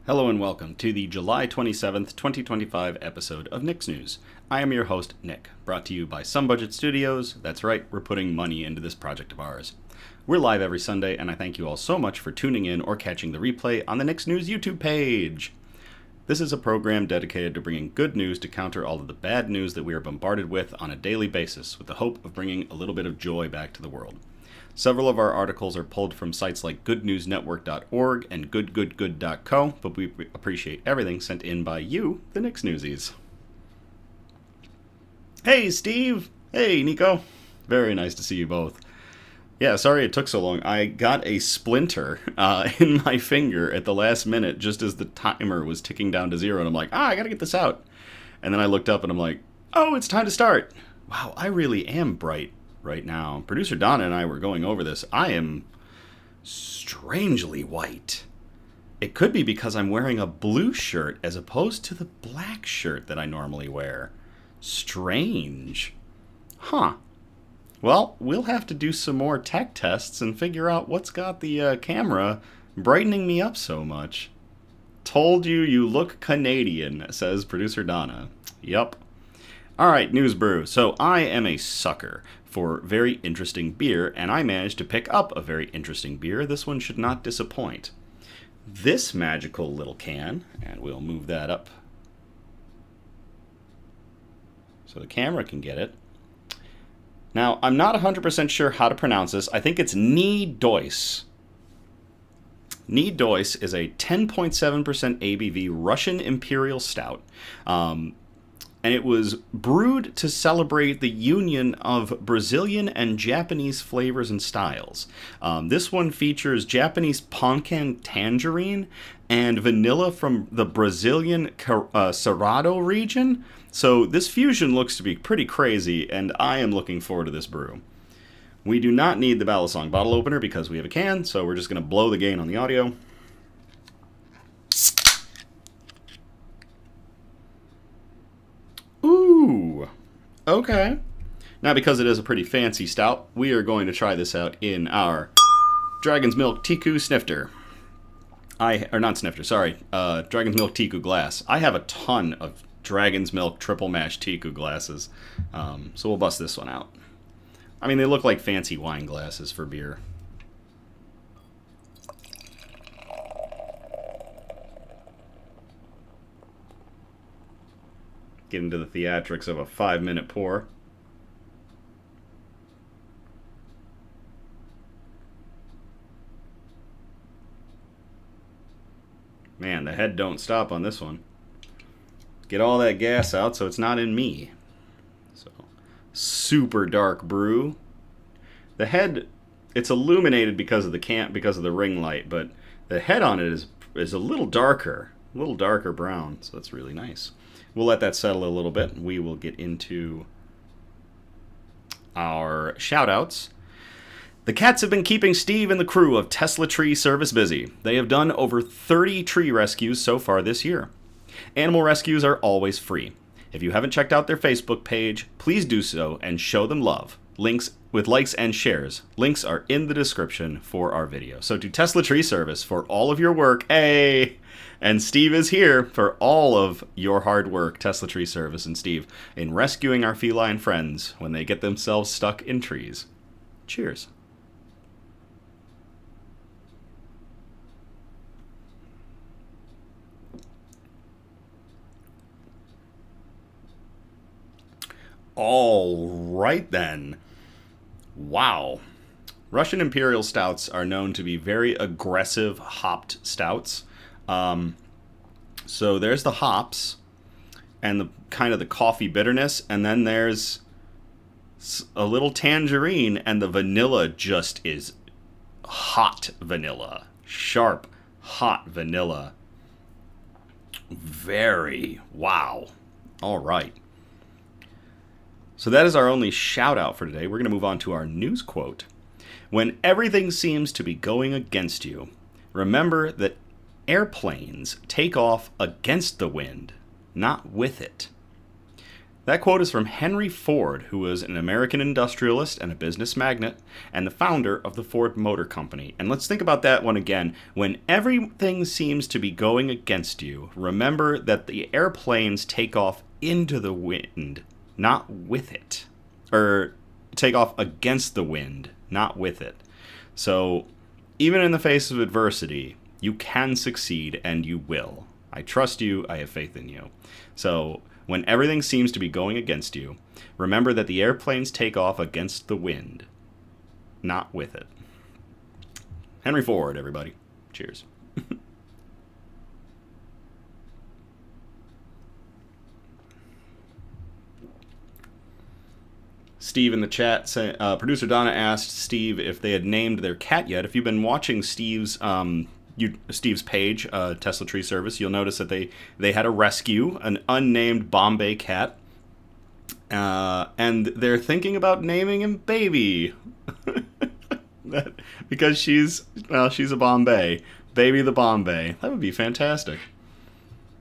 Hello and welcome to the July 27th, 2025 episode of Nick's News. I am your host, Nick, brought to you by Some Budget Studios. That's right, we're putting money into this project of ours. We're live every Sunday, and I thank you all so much for tuning in or catching the replay on the Nick's News YouTube page. This is a program dedicated to bringing good news to counter all of the bad news that we are bombarded with on a daily basis, with the hope of bringing a little bit of joy back to the world. Several of our articles are pulled from sites like goodnewsnetwork.org and goodgoodgood.co, but we appreciate everything sent in by you, the Nick's Newsies. Hey, Steve! Hey, Nico! Very nice to see you both. Yeah, sorry it took so long. I got a splinter in my finger at the last minute just as the timer was ticking down to 0, and I'm like, I gotta get this out. And then I looked up and I'm like, oh, it's time to start. Wow, I really am bright right now. Producer Donna and I were going over this. I am strangely white. It could be because I'm wearing a blue shirt as opposed to the black shirt that I normally wear. Strange. Huh. Well, we'll have to do some more tech tests and figure out what's got the camera brightening me up so much. Told you you look Canadian, says producer Donna. Yup. Alright, News Brew. So I am a sucker for very interesting beer, and I managed to pick up a very interesting beer. This one should not disappoint. This magical little can, and we'll move that up so the camera can get it. Now, I'm not 100% sure how to pronounce this. I think it's DOIS. DOIS is a 10.7% ABV Russian Imperial Stout. And it was brewed to celebrate the union of Brazilian and Japanese flavors and styles. This one features Japanese Ponkan tangerine and vanilla from the Brazilian Cerrado region. So this fusion looks to be pretty crazy, and I am looking forward to this brew. We do not need the Balisong bottle opener because we have a can, so we're just going to blow the gain on the audio. Ooh, okay. Now, because it is a pretty fancy stout, we are going to try this out in our Dragon's Milk Tiku Snifter. Dragon's Milk Tiku glass. I have a ton of Dragon's Milk Triple Mash Tiku glasses, so we'll bust this one out. I mean, they look like fancy wine glasses for beer. Get into the theatrics of a 5-minute pour. Man, the head don't stop on this one. Get all that gas out so it's not in me. So, super dark brew. The head, it's illuminated because of the ring light, but the head on it is a little darker brown, so that's really nice. We'll let that settle a little bit. We will get into our shout-outs. The cats have been keeping Steve and the crew of Tesla Tree Service busy. They have done over 30 tree rescues so far this year. Animal rescues are always free. If you haven't checked out their Facebook page, please do so and show them love. Links with likes and shares. Links are in the description for our video. So to Tesla Tree Service for all of your work. Hey! And Steve is here for all of your hard work, Tesla Tree Service and Steve, in rescuing our feline friends when they get themselves stuck in trees. Cheers. All right then. Wow. Russian Imperial Stouts are known to be very aggressive hopped stouts. So there's the hops and the kind of the coffee bitterness, and then there's a little tangerine, and the vanilla just is hot vanilla. Sharp, hot vanilla. Very wow. All right. So that is our only shout out for today. We're going to move on to our news quote. When everything seems to be going against you, remember that airplanes take off against the wind, not with it. That quote is from Henry Ford, who was an American industrialist and a business magnate, and the founder of the Ford Motor Company. And let's think about that one again. When everything seems to be going against you, remember that the airplanes take off into the wind, not with it. Or take off against the wind, not with it. So, even in the face of adversity, you can succeed, and you will. I trust you, I have faith in you. So, when everything seems to be going against you, remember that the airplanes take off against the wind, not with it. Henry Ford, everybody. Cheers. Steve in the chat, producer Donna asked Steve if they had named their cat yet. If you've been watching Steve's page, Tesla Tree Service, you'll notice that they had a rescue, an unnamed Bombay cat, and they're thinking about naming him Baby, because she's a Bombay, Baby the Bombay. That would be fantastic.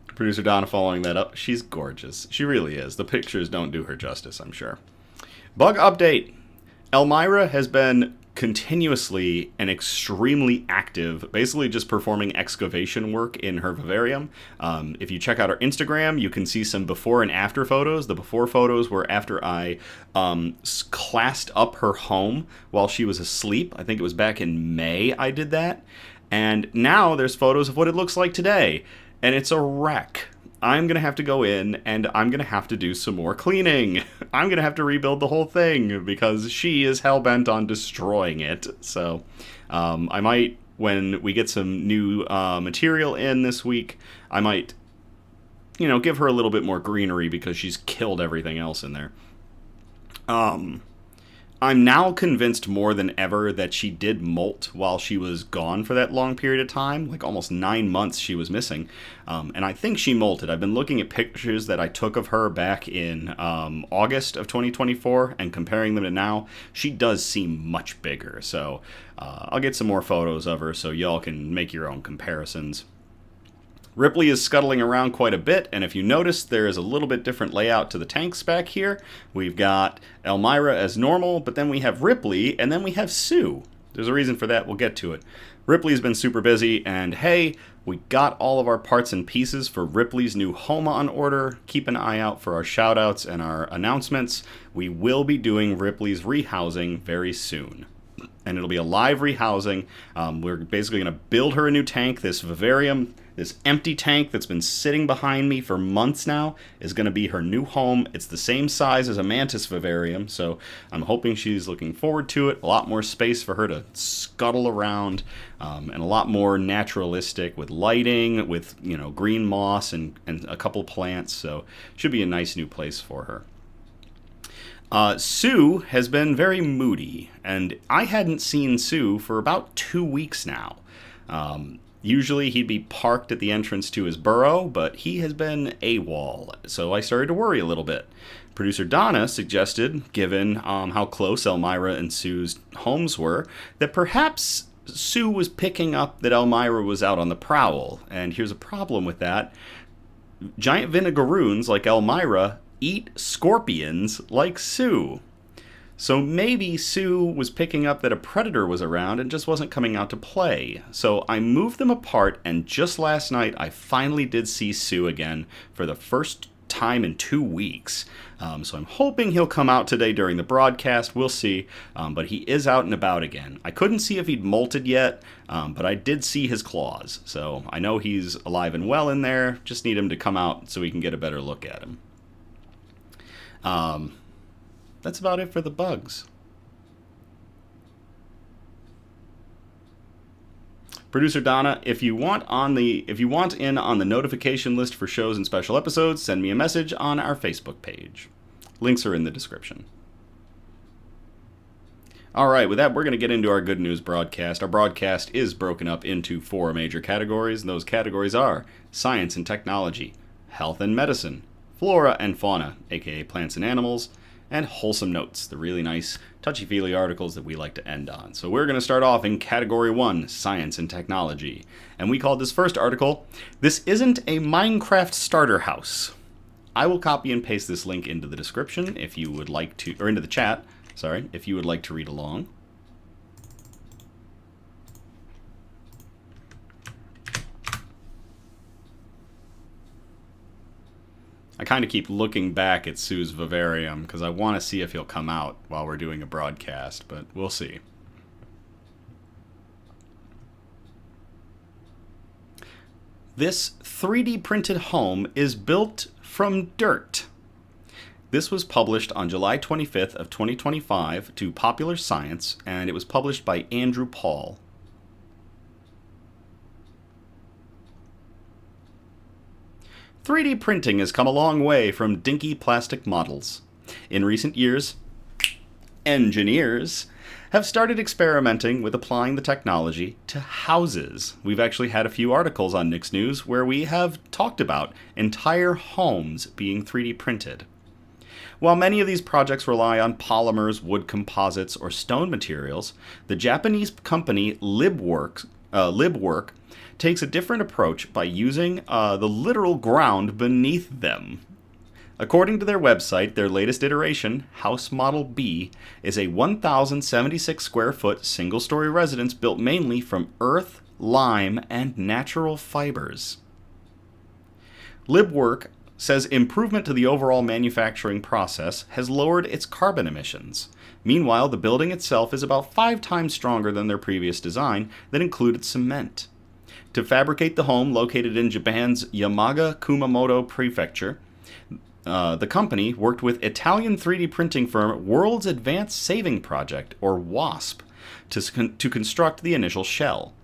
Producer Donna following that up. She's gorgeous. She really is. The pictures don't do her justice, I'm sure. Bug update. Elmira has been continuously and extremely active, basically just performing excavation work in her vivarium. If you check out our Instagram, you can see some before and after photos. The before photos were after I classed up her home while she was asleep. I think it was back in May I did that. And now there's photos of what it looks like today. And it's a wreck. I'm going to have to go in and I'm going to have to do some more cleaning. I'm going to have to rebuild the whole thing because she is hell-bent on destroying it. So I might, when we get some new material in this week, I might, give her a little bit more greenery because she's killed everything else in there. I'm now convinced more than ever that she did molt while she was gone for that long period of time, like almost 9 months she was missing. And I think she molted. I've been looking at pictures that I took of her back in August of 2024 and comparing them to now. She does seem much bigger. So I'll get some more photos of her so y'all can make your own comparisons. Ripley is scuttling around quite a bit, and if you notice, there is a little bit different layout to the tanks back here. We've got Elmira as normal, but then we have Ripley, and then we have Sue. There's a reason for that, we'll get to it. Ripley's been super busy, and hey, we got all of our parts and pieces for Ripley's new home on order. Keep an eye out for our shoutouts and our announcements. We will be doing Ripley's rehousing very soon. And it'll be a live rehousing. We're basically going to build her a new tank. This vivarium, this empty tank that's been sitting behind me for months now, is going to be her new home. It's the same size as a mantis vivarium, so I'm hoping she's looking forward to it. A lot more space for her to scuttle around, and a lot more naturalistic with lighting, with green moss and a couple plants. So should be a nice new place for her. Sue has been very moody, and I hadn't seen Sue for about 2 weeks now. Usually he'd be parked at the entrance to his burrow, but he has been AWOL, so I started to worry a little bit. Producer Donna suggested, given how close Elmira and Sue's homes were, that perhaps Sue was picking up that Elmira was out on the prowl, and here's a problem with that. Giant vinegaroons like Elmira eat scorpions like Sue. So maybe Sue was picking up that a predator was around and just wasn't coming out to play. So I moved them apart, and just last night I finally did see Sue again for the first time in 2 weeks. So I'm hoping he'll come out today during the broadcast. We'll see. But he is out and about again. I couldn't see if he'd molted yet, but I did see his claws. So I know he's alive and well in there. Just need him to come out so we can get a better look at him. That's about it for the bugs. Producer Donna, if you want in on the notification list for shows and special episodes, send me a message on our Facebook page. Links are in the description. All right, with that, we're going to get into our good news broadcast. Our broadcast is broken up into 4 major categories, and those categories are science and technology, health and medicine, flora and fauna, aka plants and animals, and wholesome notes, the really nice touchy-feely articles that we like to end on. So we're going to start off in Category 1, Science and Technology. And we called this first article, "This Isn't a Minecraft Starter House. I will copy and paste this link into the description if you would like to, or into the chat, sorry, if you would like to read along. I kind of keep looking back at Sue's vivarium because I want to see if he'll come out while we're doing a broadcast, but we'll see. This 3D printed home is built from dirt. This was published on July 25th of 2025 to Popular Science, and it was published by Andrew Paul. "3D printing has come a long way from dinky plastic models. In recent years, engineers have started experimenting with applying the technology to houses." We've actually had a few articles on Nick's News where we have talked about entire homes being 3D printed. While many of these projects rely on polymers, wood composites, or stone materials, the Japanese company Libwork takes a different approach by using the literal ground beneath them. According to their website, their latest iteration, House Model B, is a 1,076 square foot single-story residence built mainly from earth, lime, and natural fibers. Libwork says improvement to the overall manufacturing process has lowered its carbon emissions. Meanwhile, the building itself is about 5 times stronger than their previous design that included cement. To fabricate the home located in Japan's Yamaga Kumamoto Prefecture, the company worked with Italian 3D printing firm World's Advanced Saving Project, or WASP, to construct the initial shell.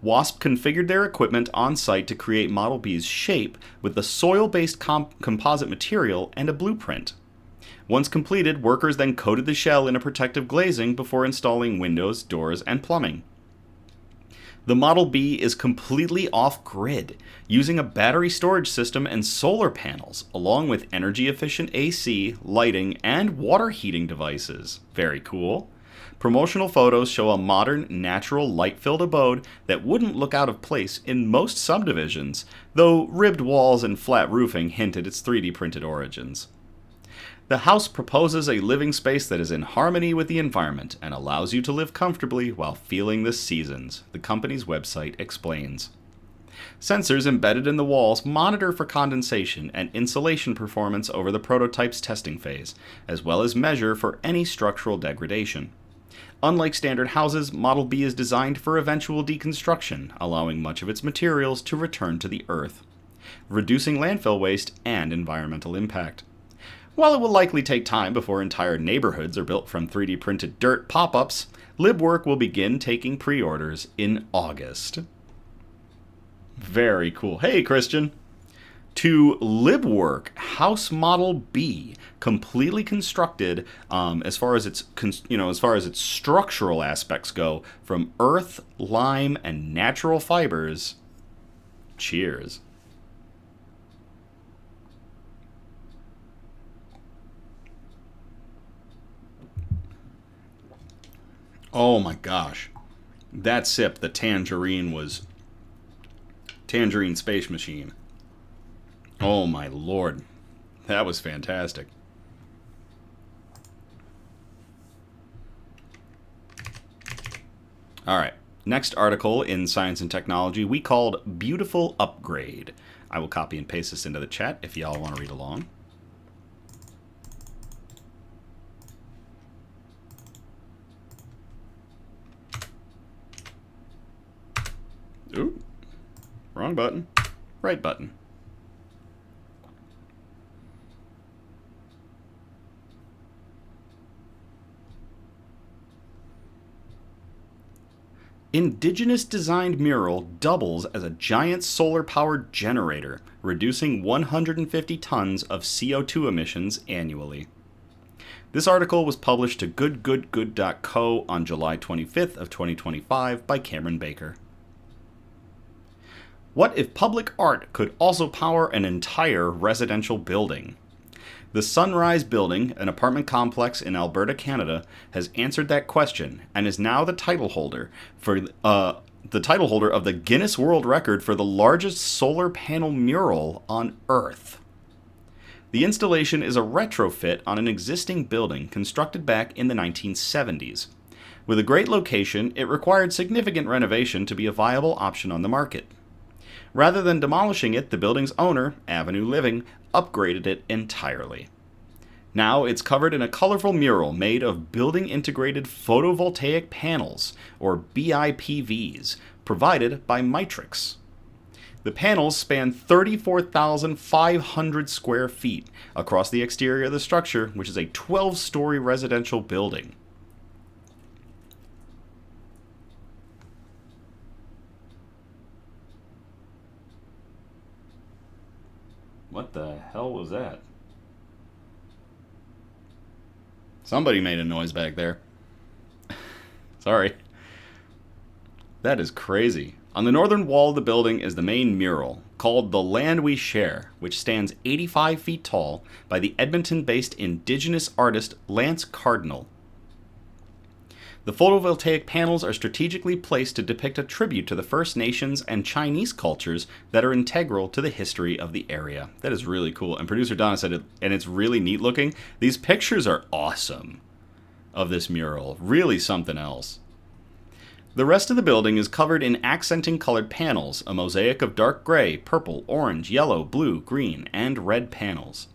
WASP configured their equipment on site to create Model B's shape with the soil-based composite material and a blueprint. Once completed, workers then coated the shell in a protective glazing before installing windows, doors, and plumbing. The Model B is completely off-grid, using a battery storage system and solar panels, along with energy-efficient AC, lighting, and water heating devices. Very cool. Promotional photos show a modern, natural, light-filled abode that wouldn't look out of place in most subdivisions, though ribbed walls and flat roofing hint at its 3D printed origins. The house proposes a living space that is in harmony with the environment and allows you to live comfortably while feeling the seasons, the company's website explains. Sensors embedded in the walls monitor for condensation and insulation performance over the prototype's testing phase, as well as measure for any structural degradation. Unlike standard houses, Model B is designed for eventual deconstruction, allowing much of its materials to return to the earth, reducing landfill waste and environmental impact. While it will likely take time before entire neighborhoods are built from 3D printed dirt pop-ups, Libwork will begin taking pre-orders in August. Very cool. Hey, Christian. To Libwork House Model B, completely constructed as far as its structural aspects go, from earth, lime, and natural fibers. Cheers. Oh my gosh. That sip, the tangerine, was Tangerine Space Machine. Oh my lord. That was fantastic. Alright, next article in Science and Technology we called Beautiful Upgrade. I will copy and paste this into the chat if y'all want to read along. Ooh, wrong button. Right button. Indigenous designed mural doubles as a giant solar-powered generator, reducing 150 tons of CO2 emissions annually. This article was published to goodgoodgood.co on July 25th of 2025 by Cameron Baker. What if public art could also power an entire residential building? The Sunrise Building, an apartment complex in Alberta, Canada, has answered that question and is now the title holder of the Guinness World Record for the largest solar panel mural on Earth. The installation is a retrofit on an existing building constructed back in the 1970s. With a great location, it required significant renovation to be a viable option on the market. Rather than demolishing it, the building's owner, Avenue Living, upgraded it entirely. Now it's covered in a colorful mural made of building integrated photovoltaic panels, or BIPVs, provided by Mitrix. The panels span 34,500 square feet across the exterior of the structure, which is a 12-story residential building. What the hell was that? Somebody made a noise back there. Sorry. That is crazy. On the northern wall of the building is the main mural, called The Land We Share, which stands 85 feet tall by the Edmonton-based indigenous artist Lance Cardinal. The photovoltaic panels are strategically placed to depict a tribute to the First Nations and Chinese cultures that are integral to the history of the area. That is really cool. And producer Donna said it, and it's really neat looking. These pictures are awesome of this mural. Really something else. The rest of the building is covered in accenting colored panels, a mosaic of dark gray, purple, orange, yellow, blue, green, and red panels.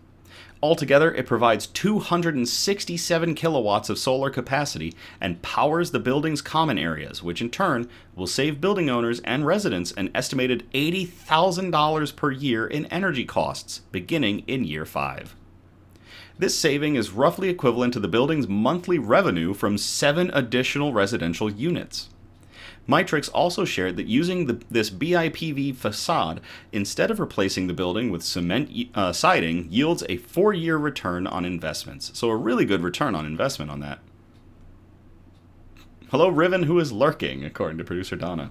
Altogether, it provides 267 kilowatts of solar capacity and powers the building's common areas, which in turn will save building owners and residents an estimated $80,000 per year in energy costs, beginning in year 5. This saving is roughly equivalent to the building's monthly revenue from 7 additional residential units. Mitrix also shared that using this BIPV facade instead of replacing the building with cement siding yields a 4-year return on investments. So a really good return on investment on that. Hello, Riven, who is lurking, according to producer Donna.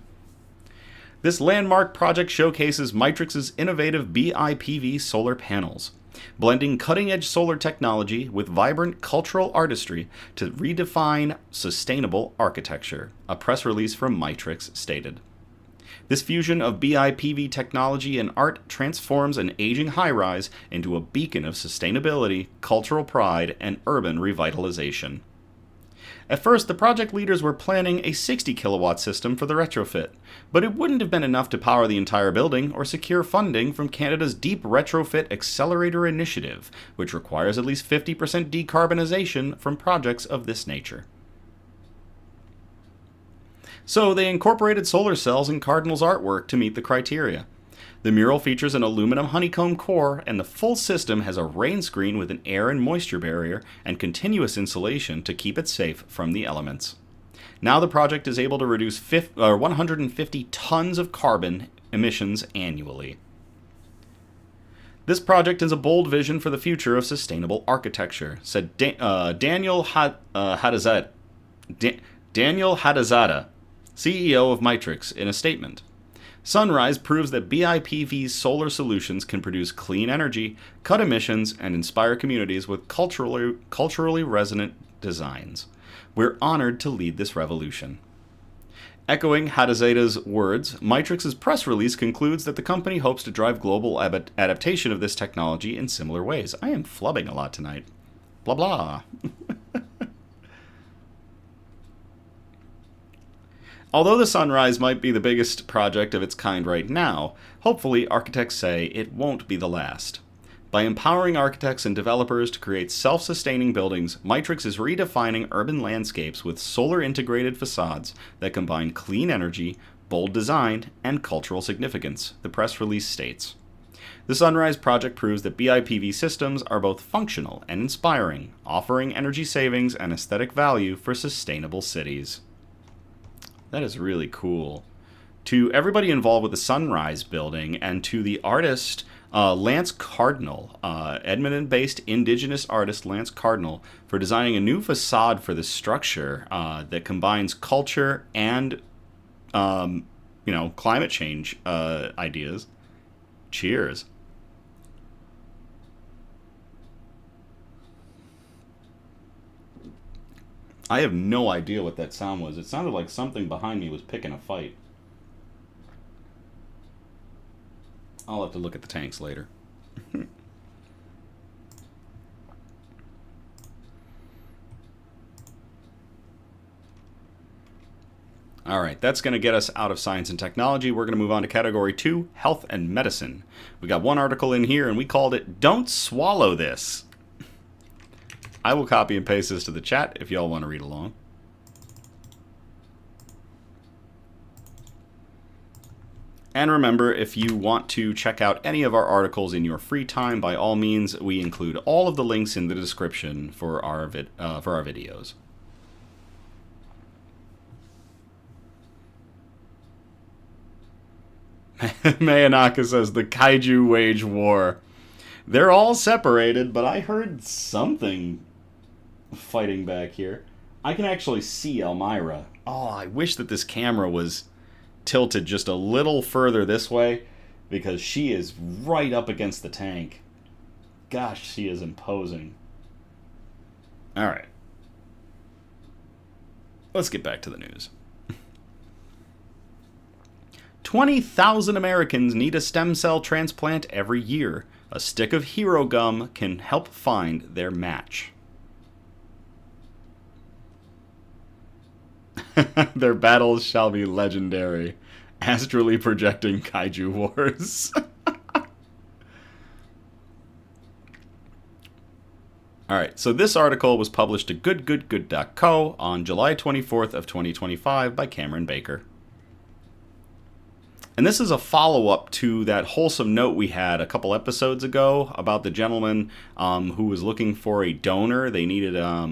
This landmark project showcases Mitrix's innovative BIPV solar panels, blending cutting-edge solar technology with vibrant cultural artistry to redefine sustainable architecture, a press release from Mitrix stated. This fusion of BIPV technology and art transforms an aging high-rise into a beacon of sustainability, cultural pride, and urban revitalization. At first, the project leaders were planning a 60-kilowatt system for the retrofit, but it wouldn't have been enough to power the entire building or secure funding from Canada's Deep Retrofit Accelerator Initiative, which requires at least 50% decarbonization from projects of this nature. So they incorporated solar cells in Cardinal's artwork to meet the criteria. The mural features an aluminum honeycomb core, and the full system has a rain screen with an air and moisture barrier and continuous insulation to keep it safe from the elements. Now the project is able to reduce 150 tons of carbon emissions annually. This project is a bold vision for the future of sustainable architecture, said Daniel Hadazada, CEO of Mitrix, in a statement. Sunrise proves that BIPV's solar solutions can produce clean energy, cut emissions, and inspire communities with culturally resonant designs. We're honored to lead this revolution. Echoing Hadazada's words, Mitrix's press release concludes that the company hopes to drive global adaptation of this technology in similar ways. I am flubbing a lot tonight. Blah blah. Although the Sunrise might be the biggest project of its kind right now, hopefully architects say it won't be the last. By empowering architects and developers to create self-sustaining buildings, Mitrix is redefining urban landscapes with solar-integrated facades that combine clean energy, bold design, and cultural significance, the press release states. The Sunrise project proves that BIPV systems are both functional and inspiring, offering energy savings and aesthetic value for sustainable cities. That is really cool. To everybody involved with the Sunrise building and to the artist Lance Cardinal, Edmonton-based indigenous artist Lance Cardinal, for designing a new facade for this structure that combines culture and, climate change ideas. Cheers. I have no idea what that sound was. It sounded like something behind me was picking a fight. I'll have to look at the tanks later. All right, that's going to get us out of science and technology. We're going to move on to category 2, health and medicine. We got one article in here, and we called it, Don't Swallow This. I will copy and paste this to the chat if y'all want to read along. And remember, if you want to check out any of our articles in your free time, by all means, we include all of the links in the description for our videos. Mayanaka says, the kaiju wage war. They're all separated, but I heard something fighting back here. I can actually see Elmira. Oh, I wish that this camera was tilted just a little further this way, because she is right up against the tank. Gosh, she is imposing. Alright. Let's get back to the news. 20,000 Americans need a stem cell transplant every year. A stick of hero gum can help find their match. Their battles shall be legendary. Astrally projecting kaiju wars. Alright, so this article was published to goodgoodgood.co on July 24th of 2025 by Cameron Baker. And this is a follow-up to that wholesome note we had a couple episodes ago about the gentleman who was looking for a donor. They needed a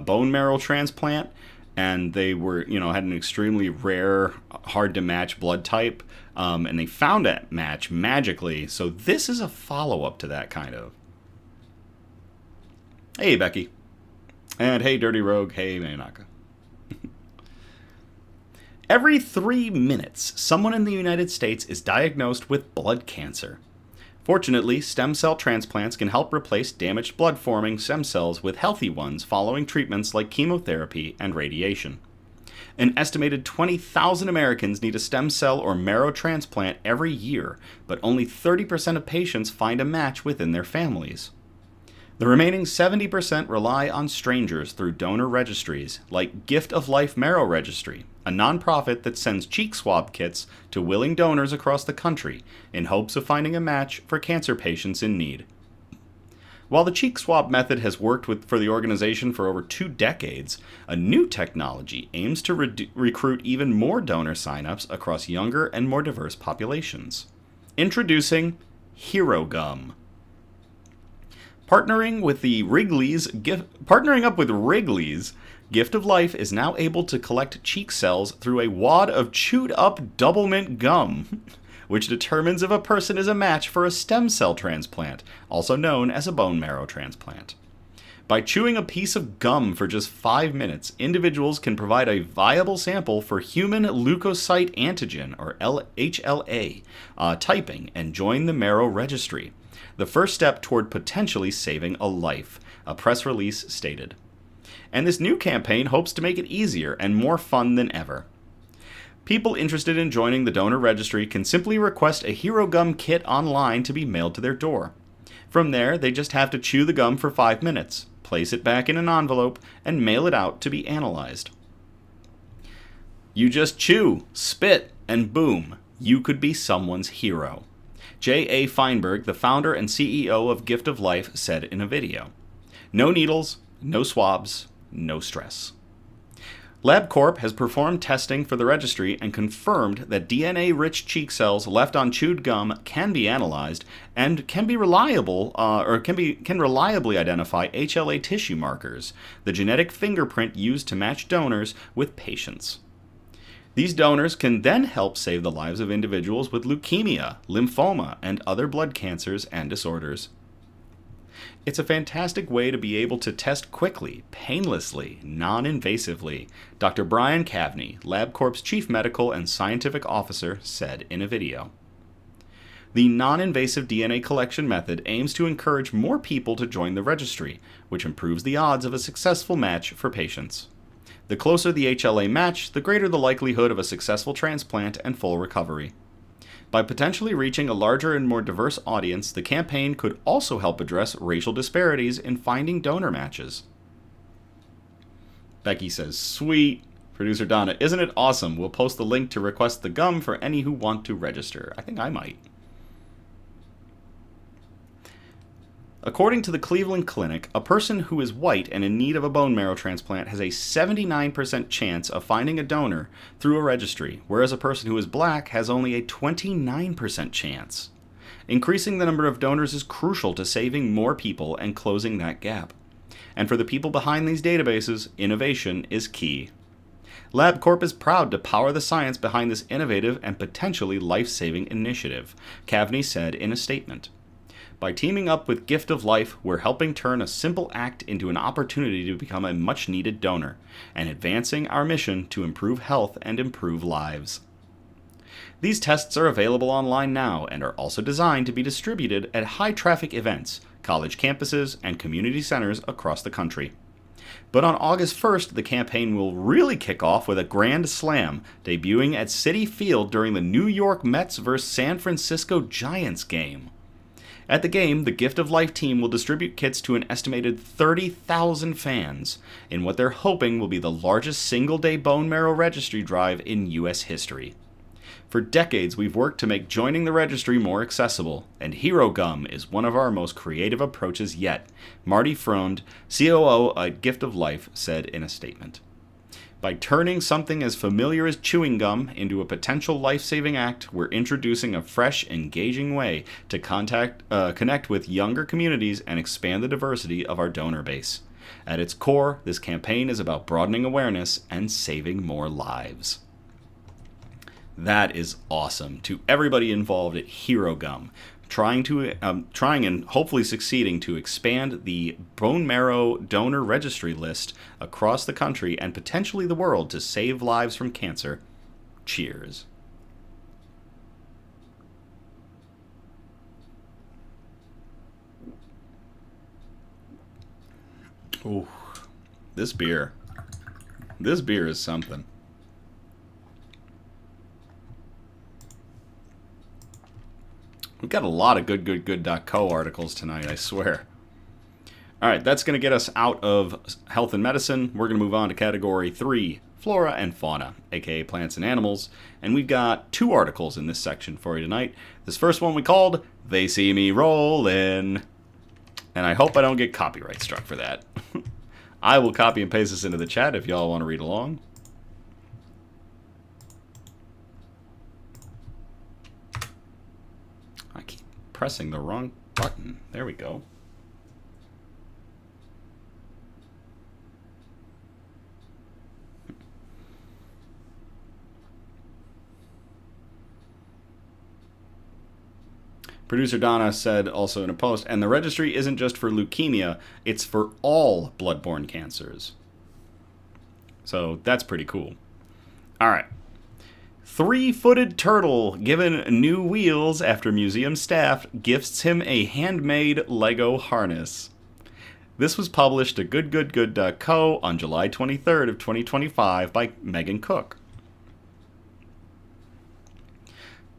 bone marrow transplant, and they were, had an extremely rare, hard-to-match blood type, and they found that match magically. So this is a follow-up to that, kind of. Hey, Becky. And hey, Dirty Rogue. Hey, Mayanaka. Every 3 minutes, someone in the United States is diagnosed with blood cancer. Fortunately, stem cell transplants can help replace damaged blood-forming stem cells with healthy ones following treatments like chemotherapy and radiation. An estimated 20,000 Americans need a stem cell or marrow transplant every year, but only 30% of patients find a match within their families. The remaining 70% rely on strangers through donor registries, like Gift of Life Marrow Registry, a nonprofit that sends cheek swab kits to willing donors across the country in hopes of finding a match for cancer patients in need. While the cheek swab method has worked for the organization for over 2 decades, a new technology aims to recruit even more donor signups across younger and more diverse populations. Introducing Hero Gum. Partnering up with Wrigley's, Gift of Life is now able to collect cheek cells through a wad of chewed-up double mint gum, which determines if a person is a match for a stem cell transplant, also known as a bone marrow transplant. By chewing a piece of gum for just 5 minutes, individuals can provide a viable sample for human leukocyte antigen, or HLA, typing and join the marrow registry. The first step toward potentially saving a life, a press release stated. And this new campaign hopes to make it easier and more fun than ever. People interested in joining the donor registry can simply request a Hero Gum kit online to be mailed to their door. From there, they just have to chew the gum for 5 minutes, place it back in an envelope, and mail it out to be analyzed. You just chew, spit, and boom, you could be someone's hero. J.A. Feinberg, the founder and CEO of Gift of Life, said in a video. No needles, no swabs, no stress. LabCorp has performed testing for the registry and confirmed that DNA-rich cheek cells left on chewed gum can be analyzed and can reliably identify HLA tissue markers, the genetic fingerprint used to match donors with patients. These donors can then help save the lives of individuals with leukemia, lymphoma, and other blood cancers and disorders. It's a fantastic way to be able to test quickly, painlessly, non-invasively, Dr. Brian Cavney, LabCorp's Chief Medical and Scientific Officer, said in a video. The non-invasive DNA collection method aims to encourage more people to join the registry, which improves the odds of a successful match for patients. The closer the HLA match, the greater the likelihood of a successful transplant and full recovery. By potentially reaching a larger and more diverse audience, the campaign could also help address racial disparities in finding donor matches. Becky says, sweet, Producer Donna, isn't it awesome? We'll post the link to request the gum for any who want to register. I think I might. According to the Cleveland Clinic, a person who is white and in need of a bone marrow transplant has a 79% chance of finding a donor through a registry, whereas a person who is black has only a 29% chance. Increasing the number of donors is crucial to saving more people and closing that gap. And for the people behind these databases, innovation is key. LabCorp is proud to power the science behind this innovative and potentially life-saving initiative, Cavney said in a statement. By teaming up with Gift of Life, we're helping turn a simple act into an opportunity to become a much-needed donor, and advancing our mission to improve health and improve lives. These tests are available online now and are also designed to be distributed at high-traffic events, college campuses, and community centers across the country. But on August 1st, the campaign will really kick off with a grand slam, debuting at Citi Field during the New York Mets vs. San Francisco Giants game. At the game, the Gift of Life team will distribute kits to an estimated 30,000 fans in what they're hoping will be the largest single-day bone marrow registry drive in U.S. history. For decades, we've worked to make joining the registry more accessible, and Hero Gum is one of our most creative approaches yet, Marty Freund, COO at Gift of Life, said in a statement. By turning something as familiar as chewing gum into a potential life-saving act, we're introducing a fresh, engaging way to connect with younger communities and expand the diversity of our donor base. At its core, this campaign is about broadening awareness and saving more lives. That is awesome. To everybody involved at Hero Gum, trying and hopefully succeeding to expand the bone marrow donor registry list across the country and potentially the world to save lives from cancer. Cheers. Ooh, this beer is something. We've got a lot of good.co articles tonight, I swear. All right, that's going to get us out of health and medicine. We're going to move on to category 3, flora and fauna, aka plants and animals. And we've got 2 articles in this section for you tonight. This first one we called, They See Me Rollin'. And I hope I don't get copyright struck for that. I will copy and paste this into the chat if y'all want to read along. I keep pressing the wrong button. There we go. Producer Donna said also in a post, and the registry isn't just for leukemia, it's for all bloodborne cancers. So that's pretty cool. All right. 3-footed turtle given new wheels after museum staff gifts him a handmade Lego harness. This was published at good.co on July 23rd of 2025 by Megan Cook.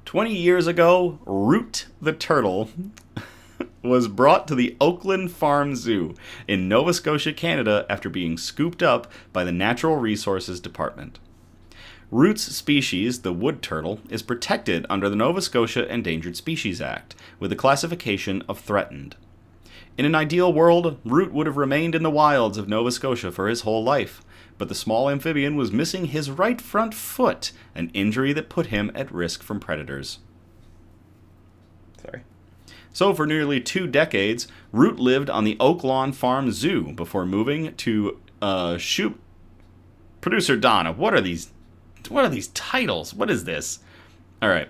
20 years ago, Root the turtle was brought to the Oakland Farm Zoo in Nova Scotia, Canada after being scooped up by the Natural Resources Department. Root's species, the wood turtle, is protected under the Nova Scotia Endangered Species Act, with a classification of threatened. In an ideal world, Root would have remained in the wilds of Nova Scotia for his whole life, but the small amphibian was missing his right front foot, an injury that put him at risk from predators. So for nearly 2 decades, Root lived on the Oak Lawn Farm Zoo before moving to Producer Donna, what are these titles? What is this? All right.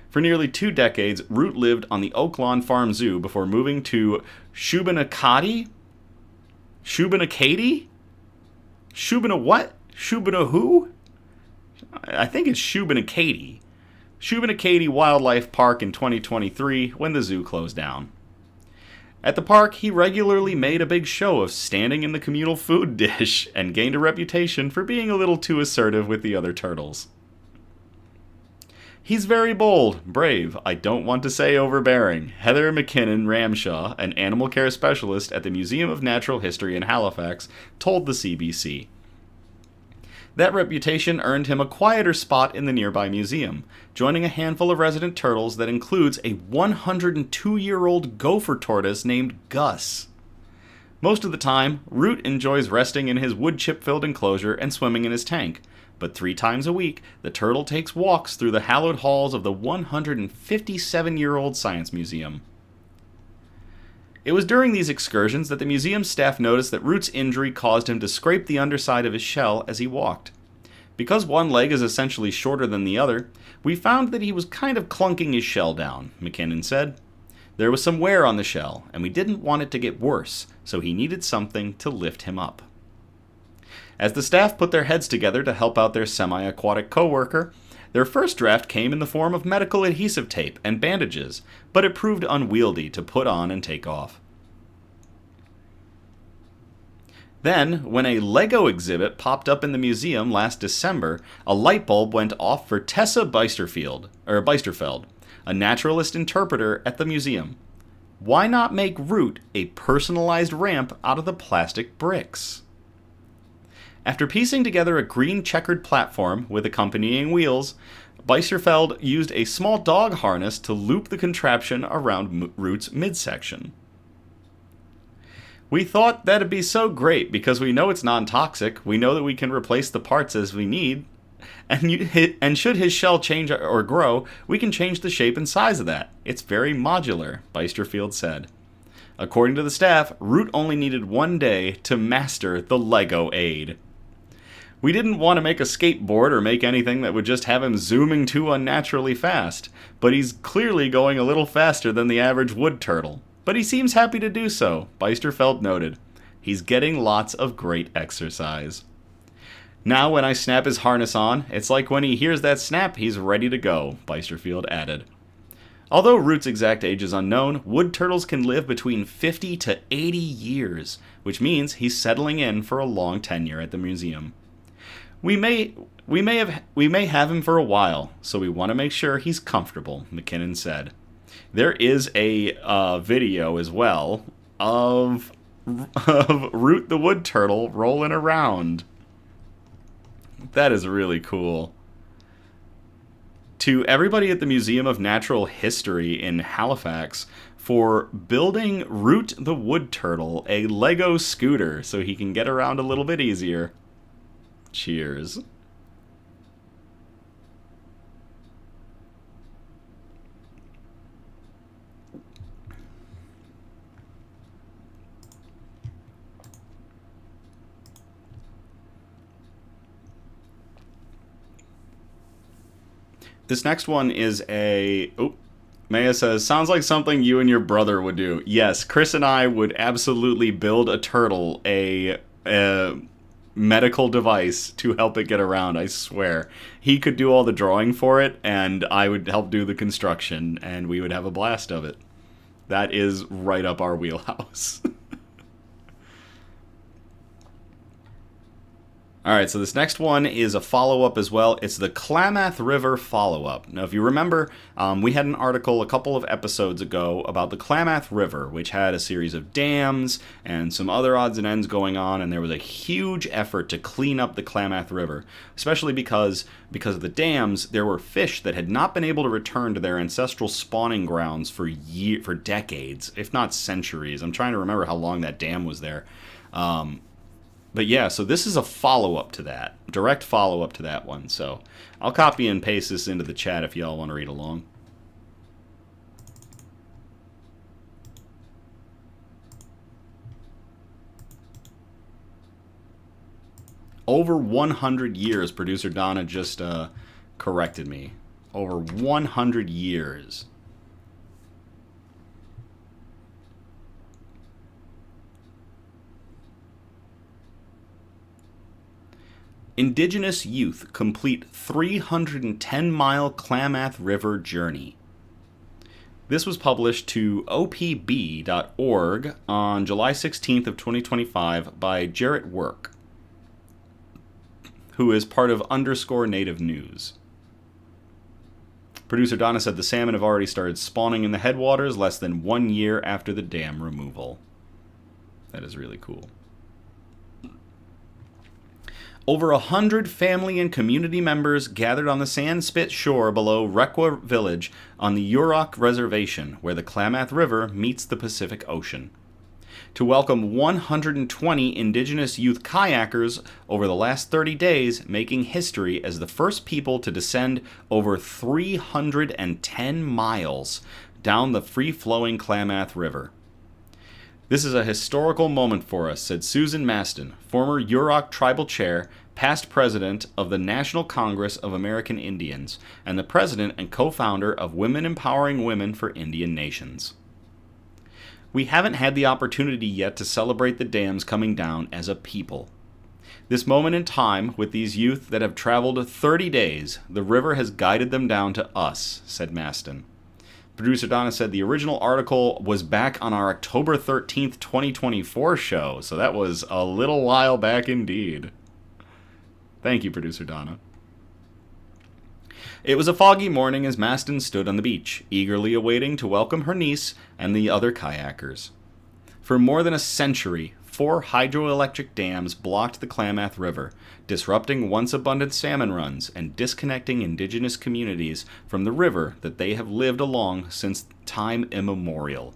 For nearly 2 decades, Root lived on the Oak Lawn Farm Zoo before moving to Shubenacadie? Shubenacadie? Shubena what? Shubena who? I think it's Shubenacadie. Shubenacadie Wildlife Park in 2023 when the zoo closed down. At the park, he regularly made a big show of standing in the communal food dish and gained a reputation for being a little too assertive with the other turtles. He's very bold, brave, I don't want to say overbearing, Heather McKinnon Ramshaw, an animal care specialist at the Museum of Natural History in Halifax, told the CBC. That reputation earned him a quieter spot in the nearby museum, joining a handful of resident turtles that includes a 102-year-old gopher tortoise named Gus. Most of the time, Root enjoys resting in his wood chip-filled enclosure and swimming in his tank, but 3 times a week, the turtle takes walks through the hallowed halls of the 157-year-old Science Museum. It was during these excursions that the museum staff noticed that Root's injury caused him to scrape the underside of his shell as he walked. Because one leg is essentially shorter than the other, we found that he was kind of clunking his shell down, McKinnon said. There was some wear on the shell, and we didn't want it to get worse, so he needed something to lift him up. As the staff put their heads together to help out their semi-aquatic coworker, their first draft came in the form of medical adhesive tape and bandages, but it proved unwieldy to put on and take off. Then, when a Lego exhibit popped up in the museum last December, a light bulb went off for Tessa Beisterfeld, a naturalist interpreter at the museum. Why not make Root a personalized ramp out of the plastic bricks? After piecing together a green checkered platform with accompanying wheels, Beisterfeld used a small dog harness to loop the contraption around Root's midsection. We thought that'd be so great because we know it's non-toxic, we know that we can replace the parts as we need, and should his shell change or grow, we can change the shape and size of that. It's very modular, Beisterfeld said. According to the staff, Root only needed 1 day to master the Lego aid. We didn't want to make a skateboard or make anything that would just have him zooming too unnaturally fast, but he's clearly going a little faster than the average wood turtle. But he seems happy to do so, Beisterfeld noted. He's getting lots of great exercise. Now when I snap his harness on, it's like when he hears that snap, he's ready to go, Beisterfeld added. Although Root's exact age is unknown, wood turtles can live between 50 to 80 years, which means he's settling in for a long tenure at the museum. We may have him for a while, so we want to make sure he's comfortable, McKinnon said. There is a video as well of Root the wood turtle rolling around. That is really cool. To everybody at the Museum of Natural History in Halifax for building Root the wood turtle a Lego scooter so he can get around a little bit easier. Cheers. This next one is Maya says, sounds like something you and your brother would do. Yes, Chris and I would absolutely build a turtle a medical device to help it get around, I swear. He could do all the drawing for it, and I would help do the construction, and we would have a blast of it. That is right up our wheelhouse. Alright, so this next one is a follow-up as well. It's the Klamath River follow-up. Now, if you remember, we had an article a couple of episodes ago about the Klamath River, which had a series of dams and some other odds and ends going on, and there was a huge effort to clean up the Klamath River, especially because of the dams, there were fish that had not been able to return to their ancestral spawning grounds for decades, if not centuries. I'm trying to remember how long that dam was there. But yeah, so this is a follow-up to that. Direct follow-up to that one. So I'll copy and paste this into the chat if y'all want to read along. Over 100 years, producer Donna just corrected me. Over 100 years. Indigenous youth complete 310-mile Klamath River journey. This was published to opb.org on July 16th of 2025 by Jarrett Work, who is part of _Native News. Producer Donna said the salmon have already started spawning in the headwaters less than 1 year after the dam removal. That is really cool. Over 100 family and community members gathered on the sand-spit shore below Requa village on the Yurok Reservation, where the Klamath River meets the Pacific Ocean, to welcome 120 indigenous youth kayakers over the last 30 days, making history as the first people to descend over 310 miles down the free-flowing Klamath River. "This is a historical moment for us," said Susan Maston, former Yurok tribal chair, past president of the National Congress of American Indians, and the president and co-founder of Women Empowering Women for Indian Nations. "We haven't had the opportunity yet to celebrate the dams coming down as a people. This moment in time, with these youth that have traveled 30 days, the river has guided them down to us," said Maston. Producer Donna said the original article was back on our October 13th, 2024 show, so that was a little while back indeed. Thank you, Producer Donna. It was a foggy morning as Maston stood on the beach, eagerly awaiting to welcome her niece and the other kayakers. For more than a century, 4 hydroelectric dams blocked the Klamath River, disrupting once abundant salmon runs and disconnecting indigenous communities from the river that they have lived along since time immemorial.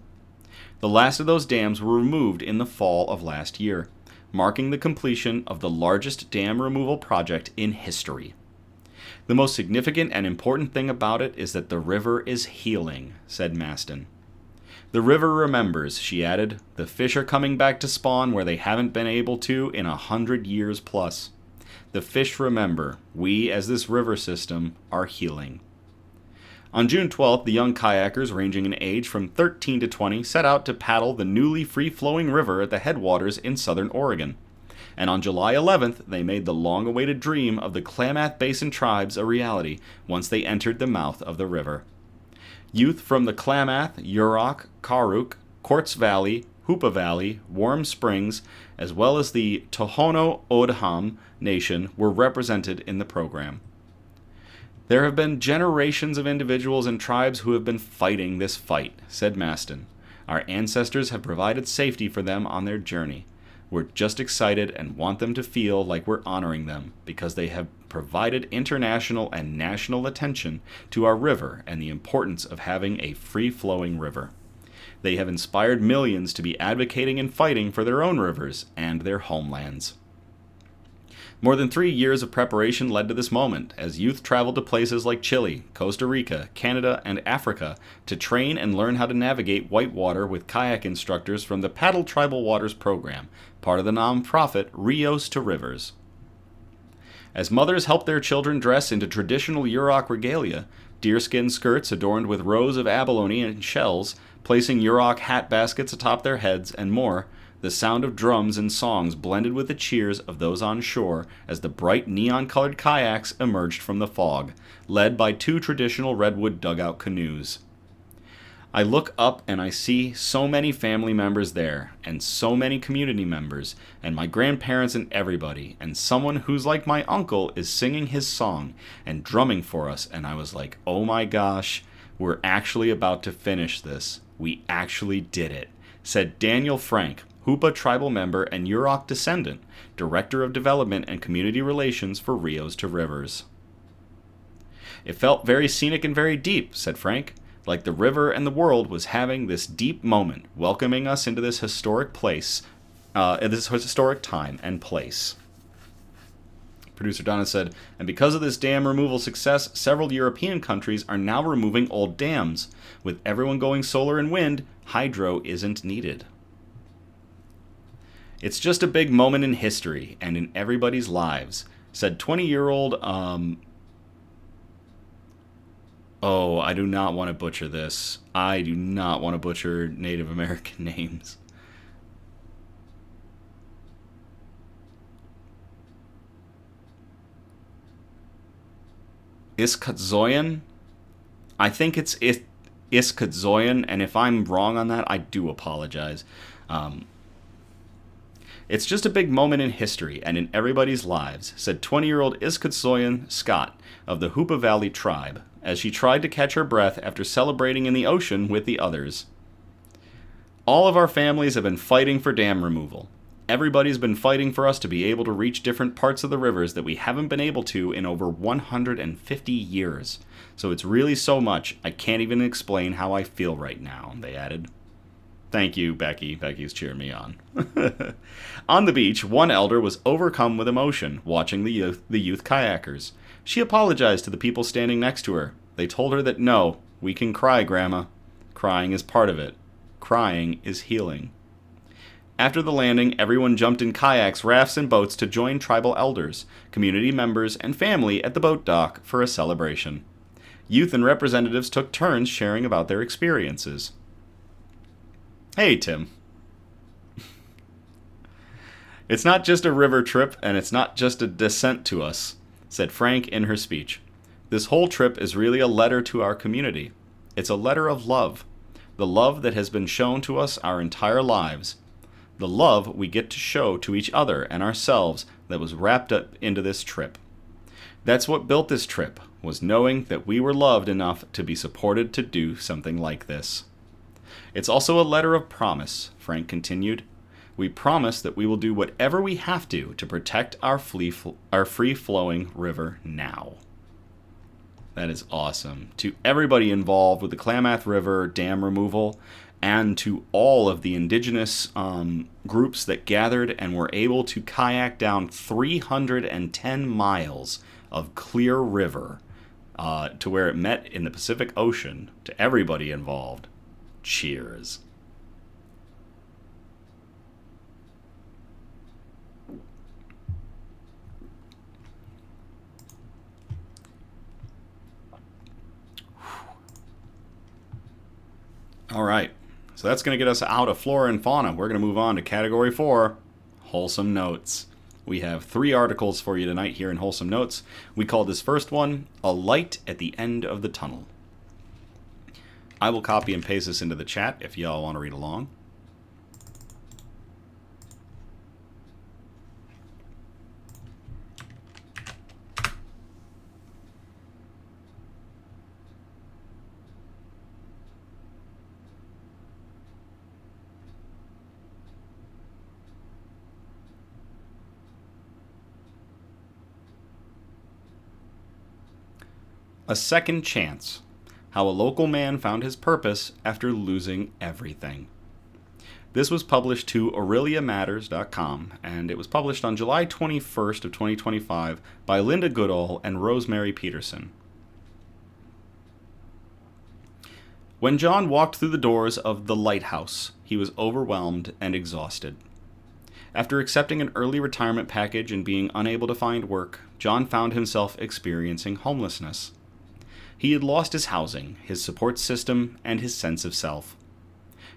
The last of those dams were removed in the fall of last year, marking the completion of the largest dam removal project in history. "The most significant and important thing about it is that the river is healing," said Maston. "The river remembers," she added. "The fish are coming back to spawn where they haven't been able to in 100 years plus. The fish remember. We, as this river system, are healing." On June 12th, the young kayakers, ranging in age from 13 to 20, set out to paddle the newly free-flowing river at the headwaters in southern Oregon. And on July 11th, they made the long-awaited dream of the Klamath Basin tribes a reality once they entered the mouth of the river. Youth from the Klamath, Yurok, Karuk, Quartz Valley, Hoopa Valley, Warm Springs, as well as the Tohono O'odham Nation were represented in the program. "There have been generations of individuals and tribes who have been fighting this fight," said Maston. "Our ancestors have provided safety for them on their journey. We're just excited and want them to feel like we're honoring them because they have provided international and national attention to our river and the importance of having a free-flowing river. They have inspired millions to be advocating and fighting for their own rivers and their homelands." More than 3 years of preparation led to this moment, as youth traveled to places like Chile, Costa Rica, Canada, and Africa to train and learn how to navigate whitewater with kayak instructors from the Paddle Tribal Waters program, part of the nonprofit Rios to Rivers. As mothers helped their children dress into traditional Yurok regalia, deerskin skirts adorned with rows of abalone and shells, placing Yurok hat baskets atop their heads, and more, the sound of drums and songs blended with the cheers of those on shore as the bright neon-colored kayaks emerged from the fog, led by 2 traditional redwood dugout canoes. I look up and I see so many family members there, and so many community members, and my grandparents and everybody, and someone who's like my uncle is singing his song and drumming for us, and I was like, oh my gosh, we're actually about to finish this. We actually did it, said Daniel Frank, Hoopa tribal member and Yurok descendant, Director of Development and Community Relations for Rios to Rivers. "It felt very scenic and very deep," said Frank, "like the river and the world was having this deep moment, welcoming us into this historic place, this historic time and place." Producer Donna said, "And because of this dam removal success, several European countries are now removing old dams. With everyone going solar and wind, hydro isn't needed." "It's just a big moment in history and in everybody's lives," said 20-year-old, I do not want to butcher this. I do not want to butcher Native American names. Iskatzoyan? I think it's Iskatzoyan, and if I'm wrong on that, I do apologize. "It's just a big moment in history and in everybody's lives," said 20-year-old Iskatzoyan Scott of the Hoopa Valley tribe, as she tried to catch her breath after celebrating in the ocean with the others. "All of our families have been fighting for dam removal. Everybody's been fighting for us to be able to reach different parts of the rivers that we haven't been able to in over 150 years. So it's really so much, I can't even explain how I feel right now, they added. Thank you, Becky. Becky's cheering me on. On the beach, one elder was overcome with emotion watching the youth kayakers. She apologized to the people standing next to her. They told her that no, we can cry, Grandma. Crying is part of it. Crying is healing. After the landing, everyone jumped in kayaks, rafts, and boats to join tribal elders, community members, and family at the boat dock for a celebration. Youth and representatives took turns sharing about their experiences. Hey, Tim. It's not just a river trip, and it's not just a descent to us, said Frank in her speech. This whole trip is really a letter to our community. It's a letter of love. The love that has been shown to us our entire lives. The love we get to show to each other and ourselves that was wrapped up into this trip. That's what built this trip, was knowing that we were loved enough to be supported to do something like this. It's also a letter of promise, Frank continued. We promise that we will do whatever we have to protect our free-flowing river now. That is awesome. To everybody involved with the Klamath River dam removal, and to all of the indigenous groups that gathered and were able to kayak down 310 miles of clear river to where it met in the Pacific Ocean, to everybody involved. Cheers. All right, so that's going to get us out of flora and fauna. We're going to move on to category 4, wholesome notes. We have 3 articles for you tonight here in Wholesome Notes. We call this first one, A Light at the End of the Tunnel. I will copy and paste this into the chat if y'all want to read along. A Second Chance. How a local man found his purpose after losing everything. This was published to AureliaMatters.com, and it was published on July 21st of 2025 by Linda Goodall and Rosemary Peterson. When John walked through the doors of the lighthouse, he was overwhelmed and exhausted. After accepting an early retirement package and being unable to find work, John found himself experiencing homelessness. He had lost his housing, his support system, and his sense of self.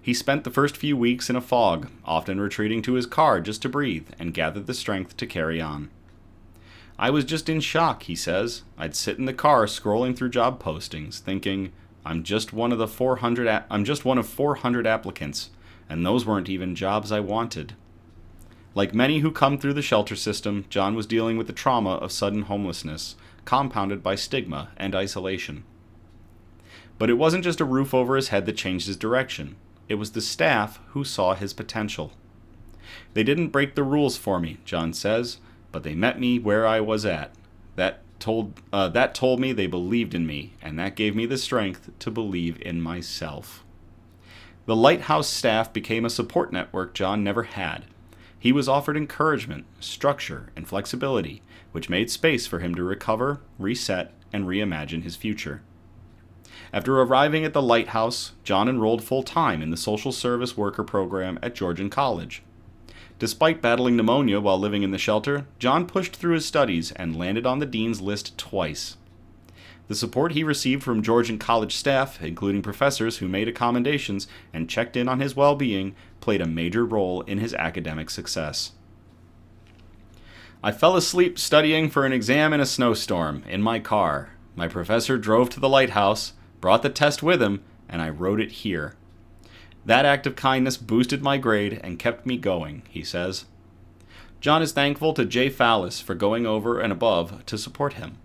He spent the first few weeks in a fog, often retreating to his car just to breathe and gather the strength to carry on. I was just in shock, he says. I'd sit in the car scrolling through job postings, thinking, I'm just one of 400 applicants, and those weren't even jobs I wanted. Like many who come through the shelter system, John was dealing with the trauma of sudden homelessness, compounded by stigma and isolation. But it wasn't just a roof over his head that changed his direction. It was the staff who saw his potential. They didn't break the rules for me, John says, but they met me where I was at. That told me they believed in me, and that gave me the strength to believe in myself. The lighthouse staff became a support network John never had. He was offered encouragement, structure, and flexibility, which made space for him to recover, reset, and reimagine his future. After arriving at the lighthouse, John enrolled full-time in the social service worker program at Georgian College. Despite battling pneumonia while living in the shelter, John pushed through his studies and landed on the dean's list twice. The support he received from Georgian College staff, including professors who made accommodations and checked in on his well-being, played a major role in his academic success. I fell asleep studying for an exam in a snowstorm, in my car. My professor drove to the lighthouse, brought the test with him, and I wrote it here. That act of kindness boosted my grade and kept me going, he says. John is thankful to Jay Fallis for going over and above to support him.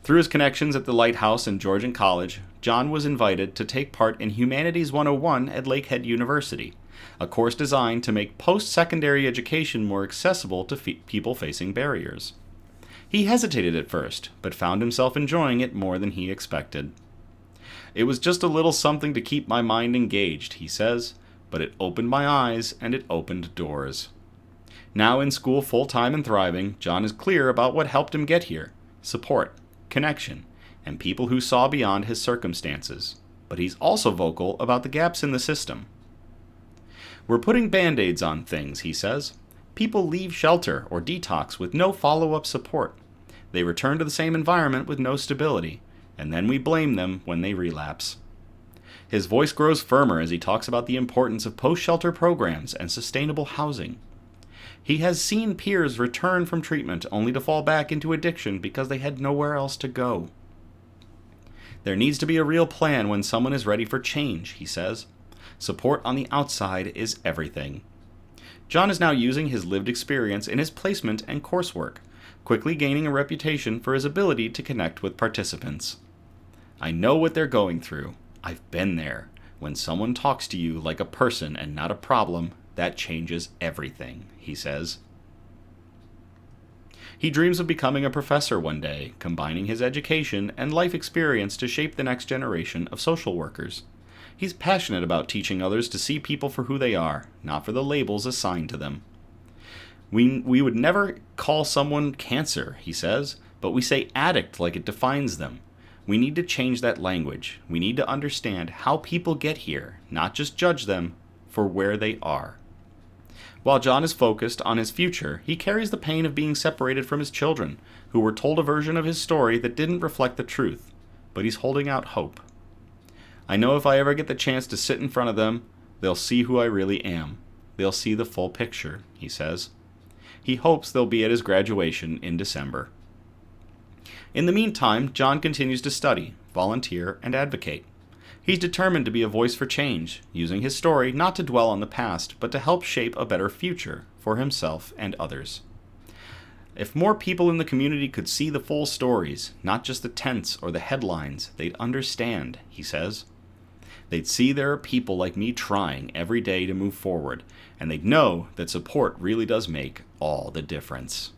Through his connections at the Lighthouse and Georgian College, John was invited to take part in Humanities 101 at Lakehead University, a course designed to make post-secondary education more accessible to people facing barriers. He hesitated at first, but found himself enjoying it more than he expected. It was just a little something to keep my mind engaged, he says, but it opened my eyes and it opened doors. Now in school full-time and thriving, John is clear about what helped him get here: support, connection, and people who saw beyond his circumstances. But he's also vocal about the gaps in the system. We're putting band-aids on things, he says. People leave shelter or detox with no follow-up support. They return to the same environment with no stability, and then we blame them when they relapse. His voice grows firmer as he talks about the importance of post-shelter programs and sustainable housing. He has seen peers return from treatment only to fall back into addiction because they had nowhere else to go. There needs to be a real plan when someone is ready for change, he says. Support on the outside is everything. John is now using his lived experience in his placement and coursework, quickly gaining a reputation for his ability to connect with participants. I know what they're going through. I've been there. When someone talks to you like a person and not a problem, that changes everything, he says. He dreams of becoming a professor one day, combining his education and life experience to shape the next generation of social workers. He's passionate about teaching others to see people for who they are, not for the labels assigned to them. We would never call someone cancer, he says, but we say addict like it defines them. We need to change that language. We need to understand how people get here, not just judge them for where they are. While John is focused on his future, he carries the pain of being separated from his children, who were told a version of his story that didn't reflect the truth, but he's holding out hope. I know if I ever get the chance to sit in front of them, they'll see who I really am. They'll see the full picture, he says. He hopes they'll be at his graduation in December. In the meantime, John continues to study, volunteer, and advocate. He's determined to be a voice for change, using his story not to dwell on the past, but to help shape a better future for himself and others. If more people in the community could see the full stories, not just the tents or the headlines, they'd understand, he says. They'd see there are people like me trying every day to move forward, and they'd know that support really does make all the difference.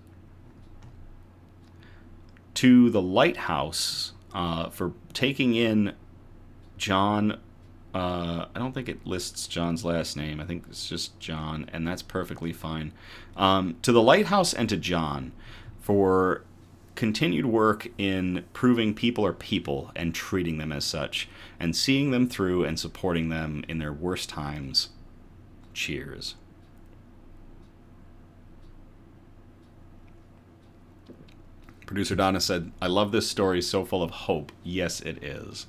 To the Lighthouse for taking in John, I don't think it lists John's last name. I think it's just John, and that's perfectly fine. To the Lighthouse and to John for continued work in proving people are people and treating them as such, and seeing them through and supporting them in their worst times. Cheers. Producer Donna said, I love this story, so full of hope. Yes, it is.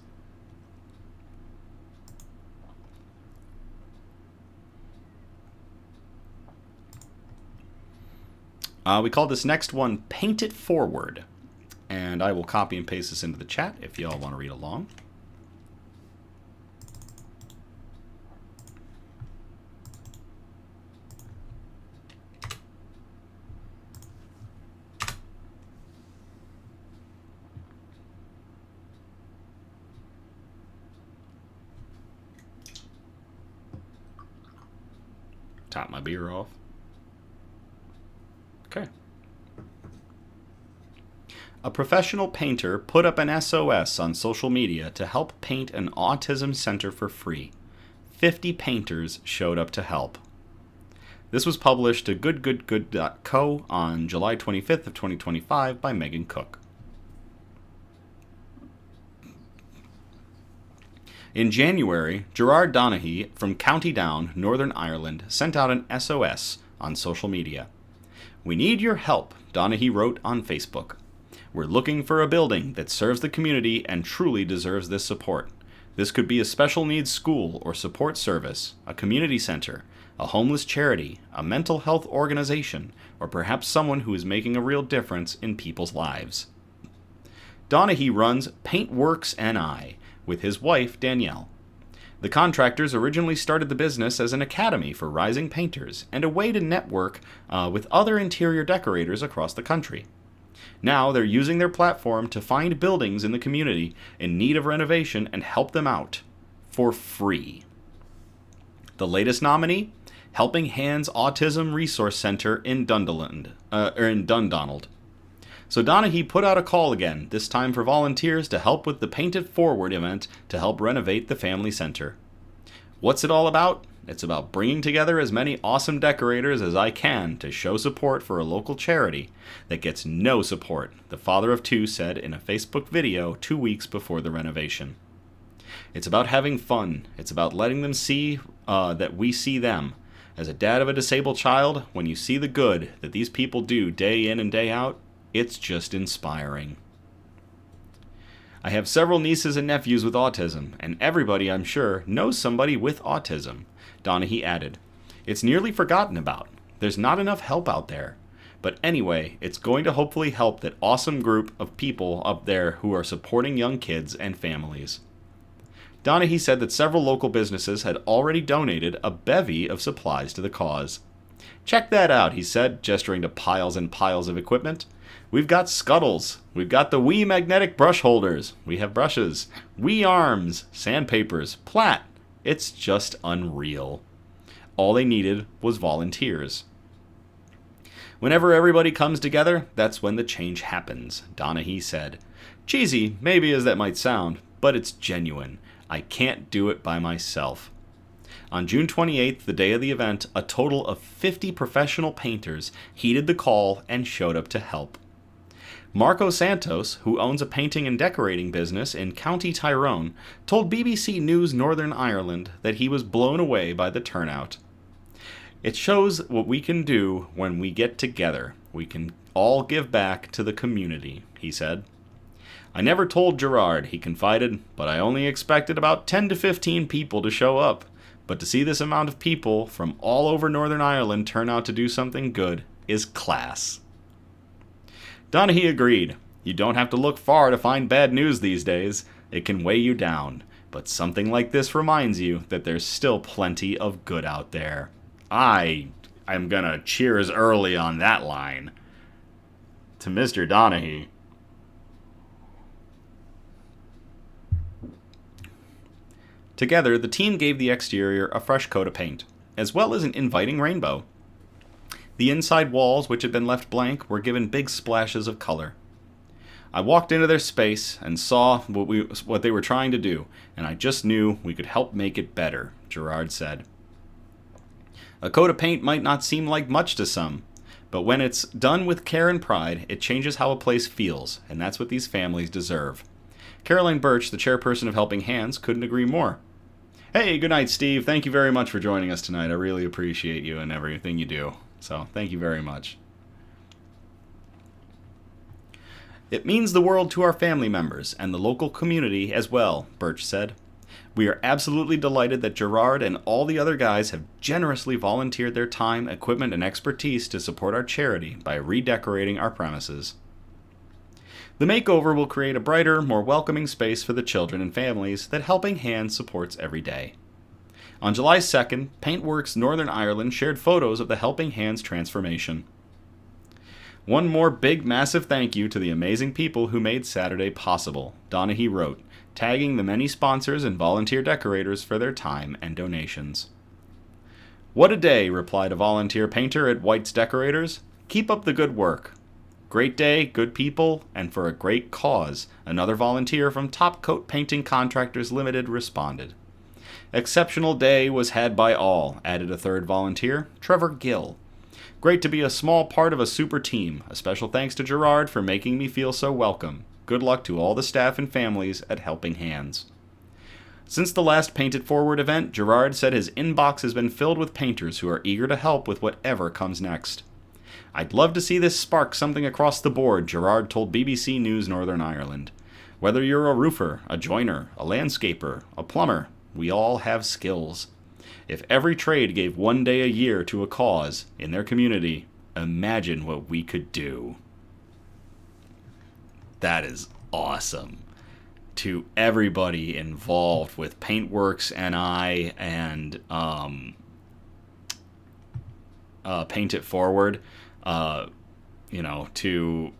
We call this next one Paint It Forward. And I will copy and paste this into the chat if you all want to read along. Top my beer off. Okay. A professional painter put up an SOS on social media to help paint an autism center for free. 50 painters showed up to help. This was published to goodgoodgood.co on July 25th of 2025 by Megan Cook. In January, Gerard Donaghy from County Down, Northern Ireland, sent out an SOS on social media. We need your help, Donaghy wrote on Facebook. We're looking for a building that serves the community and truly deserves this support. This could be a special needs school or support service, a community center, a homeless charity, a mental health organization, or perhaps someone who is making a real difference in people's lives. Donaghy runs Paintworks NI with his wife, Danielle. The contractors originally started the business as an academy for rising painters and a way to network with other interior decorators across the country. Now they're using their platform to find buildings in the community in need of renovation and help them out for free. The latest nominee? Helping Hands Autism Resource Center in Dundonald. So Donahue put out a call again, this time for volunteers to help with the Paint It Forward event to help renovate the family center. What's it all about? It's about bringing together as many awesome decorators as I can to show support for a local charity that gets no support, the father of two said in a Facebook video 2 weeks before the renovation. It's about having fun. It's about letting them see that we see them. As a dad of a disabled child, when you see the good that these people do day in and day out, it's just inspiring. I have several nieces and nephews with autism, and everybody, I'm sure, knows somebody with autism, Donahue added. It's nearly forgotten about. There's not enough help out there. But anyway, it's going to hopefully help that awesome group of people up there who are supporting young kids and families. Donahue said that several local businesses had already donated a bevy of supplies to the cause. Check that out, he said, gesturing to piles and piles of equipment. We've got scuttles. We've got the wee magnetic brush holders. We have brushes, wee arms, sandpapers, plat. It's just unreal. All they needed was volunteers. Whenever everybody comes together, that's when the change happens, Donahue said. Cheesy, maybe as that might sound, but it's genuine. I can't do it by myself. On June 28th, the day of the event, a total of 50 professional painters heeded the call and showed up to help. Marco Santos, who owns a painting and decorating business in County Tyrone, told BBC News Northern Ireland that he was blown away by the turnout. It shows what we can do when we get together. We can all give back to the community, he said. I never told Gerard, he confided, but I only expected about 10 to 15 people to show up. But to see this amount of people from all over Northern Ireland turn out to do something good is class. Donahue agreed. You don't have to look far to find bad news these days. It can weigh you down. But something like this reminds you that there's still plenty of good out there. I'm gonna cheers early on that line. To Mr. Donahue. Together, the team gave the exterior a fresh coat of paint, as well as an inviting rainbow. The inside walls, which had been left blank, were given big splashes of color. I walked into their space and saw what they were trying to do, and I just knew we could help make it better, Gerard said. A coat of paint might not seem like much to some, but when it's done with care and pride, it changes how a place feels, and that's what these families deserve. Caroline Birch, the chairperson of Helping Hands, couldn't agree more. Hey, good night, Steve. Thank you very much for joining us tonight. I really appreciate you and everything you do. So, thank you very much. It means the world to our family members and the local community as well, Birch said. We are absolutely delighted that Gerard and all the other guys have generously volunteered their time, equipment, and expertise to support our charity by redecorating our premises. The makeover will create a brighter, more welcoming space for the children and families that Helping Hands supports every day. On July 2nd, Paintworks Northern Ireland shared photos of the Helping Hands transformation. One more big, massive thank you to the amazing people who made Saturday possible, Donahue wrote, tagging the many sponsors and volunteer decorators for their time and donations. What a day, replied a volunteer painter at White's Decorators. Keep up the good work. Great day, good people, and for a great cause, another volunteer from Top Coat Painting Contractors Limited responded. Exceptional day was had by all, added a third volunteer, Trevor Gill. Great to be a small part of a super team. A special thanks to Gerard for making me feel so welcome. Good luck to all the staff and families at Helping Hands. Since the last Paint It Forward event, Gerard said his inbox has been filled with painters who are eager to help with whatever comes next. I'd love to see this spark something across the board, Gerard told BBC News Northern Ireland. Whether you're a roofer, a joiner, a landscaper, a plumber, we all have skills. If every trade gave one day a year to a cause in their community, imagine what we could do. That is awesome. To everybody involved with Paintworks NI and Paint It Forward, to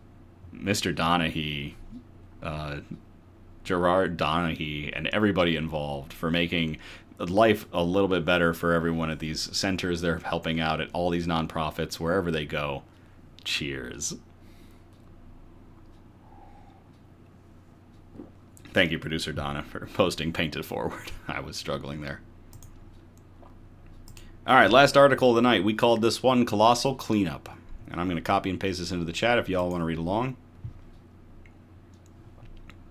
Mr. Donahue, Gerard Donahue, and everybody involved for making life a little bit better for everyone at these centers. They're helping out at all these nonprofits wherever they go. Cheers. Thank you, producer Donna, for posting Painted Forward. I was struggling there. Alright, last article of the night. We called this one Colossal Cleanup. And I'm going to copy and paste this into the chat if y'all want to read along.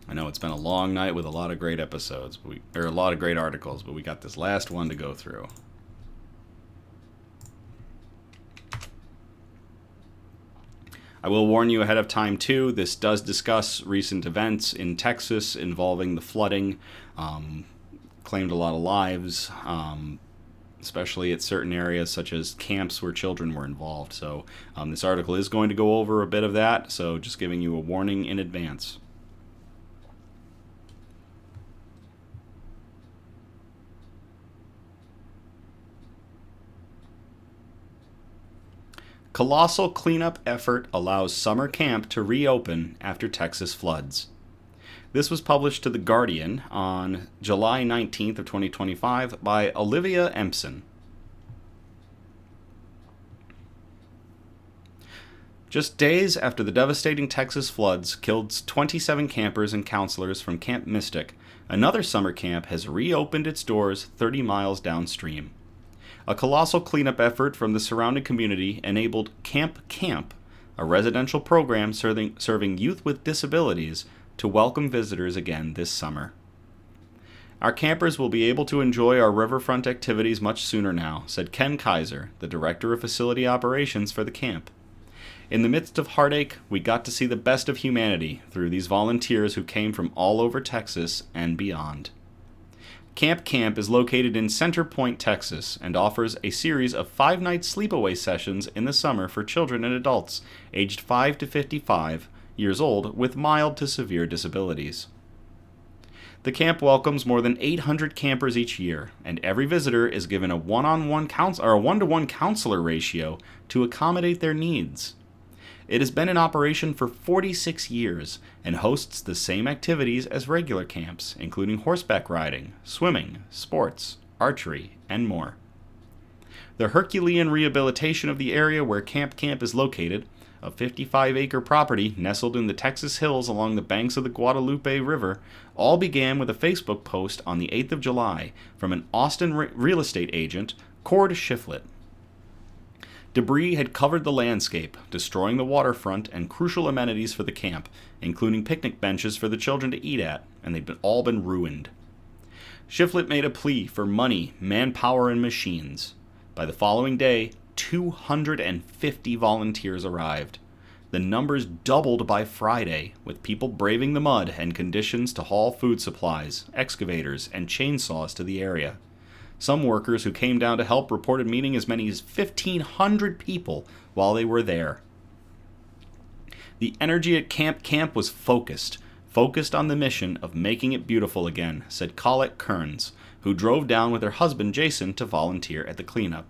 I know it's been a long night with a lot of great episodes, or a lot of great articles, but we got this last one to go through. I will warn you ahead of time, too, this does discuss recent events in Texas involving the flooding, claimed a lot of lives, especially at certain areas such as camps where children were involved. So this article is going to go over a bit of that, so just giving you a warning in advance. Colossal cleanup effort allows summer camp to reopen after Texas floods. This was published to The Guardian on July 19th of 2025 by Olivia Empson. Just days after the devastating Texas floods killed 27 campers and counselors from Camp Mystic, another summer camp has reopened its doors 30 miles downstream. A colossal cleanup effort from the surrounding community enabled Camp, a residential program serving youth with disabilities, to welcome visitors again this summer. Our campers will be able to enjoy our riverfront activities much sooner now, said Ken Kaiser, the Director of Facility Operations for the camp. In the midst of heartache, we got to see the best of humanity through these volunteers who came from all over Texas and beyond. Camp is located in Center Point, Texas, and offers a series of 5-night sleepaway sessions in the summer for children and adults aged 5 to 55 years old with mild to severe disabilities. The camp welcomes more than 800 campers each year, and every visitor is given a one-to-one counselor ratio to accommodate their needs. It has been in operation for 46 years and hosts the same activities as regular camps, including horseback riding, swimming, sports, archery, and more. The Herculean rehabilitation of the area where Camp is located, a 55-acre property nestled in the Texas hills along the banks of the Guadalupe River, all began with a Facebook post on the 8th of July from an Austin real estate agent, Cord Shiflett. Debris had covered the landscape, destroying the waterfront and crucial amenities for the camp, including picnic benches for the children to eat at, and they'd all been ruined. Shiflett made a plea for money, manpower, and machines. By the following day, 250 volunteers arrived. The numbers doubled by Friday, with people braving the mud and conditions to haul food supplies, excavators, and chainsaws to the area. Some workers who came down to help reported meeting as many as 1,500 people while they were there. The energy at Camp was focused on the mission of making it beautiful again, said Colette Kearns, who drove down with her husband Jason to volunteer at the cleanup.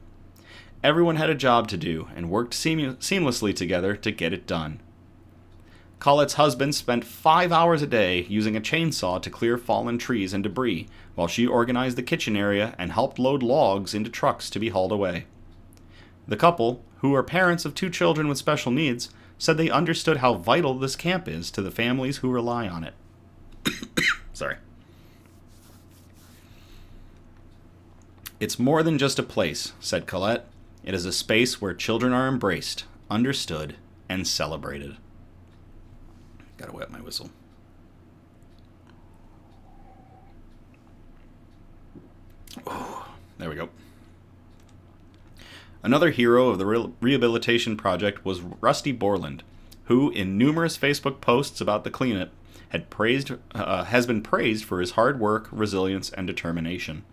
Everyone had a job to do and worked seamlessly together to get it done. Colette's husband spent 5 hours a day using a chainsaw to clear fallen trees and debris, while she organized the kitchen area and helped load logs into trucks to be hauled away. The couple, who are parents of 2 children with special needs, said they understood how vital this camp is to the families who rely on it. Sorry. It's more than just a place, said Colette. It is a space where children are embraced, understood, and celebrated. Gotta wet my whistle. Oh, there we go. Another hero of the rehabilitation project was Rusty Borland, who, in numerous Facebook posts about the cleanup, has been praised for his hard work, resilience, and determination.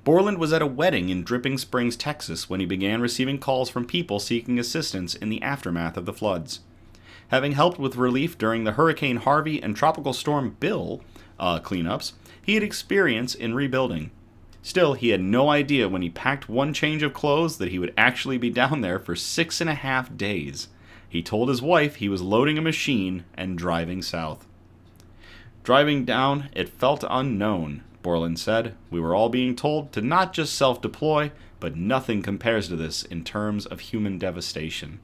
Borland was at a wedding in Dripping Springs, Texas, when he began receiving calls from people seeking assistance in the aftermath of the floods. Having helped with relief during the Hurricane Harvey and Tropical Storm Bill cleanups, he had experience in rebuilding. Still, he had no idea when he packed one change of clothes that he would actually be down there for 6.5 days. He told his wife he was loading a machine and driving south. Driving down, it felt unknown, Borland said. We were all being told to not just self-deploy, but nothing compares to this in terms of human devastation.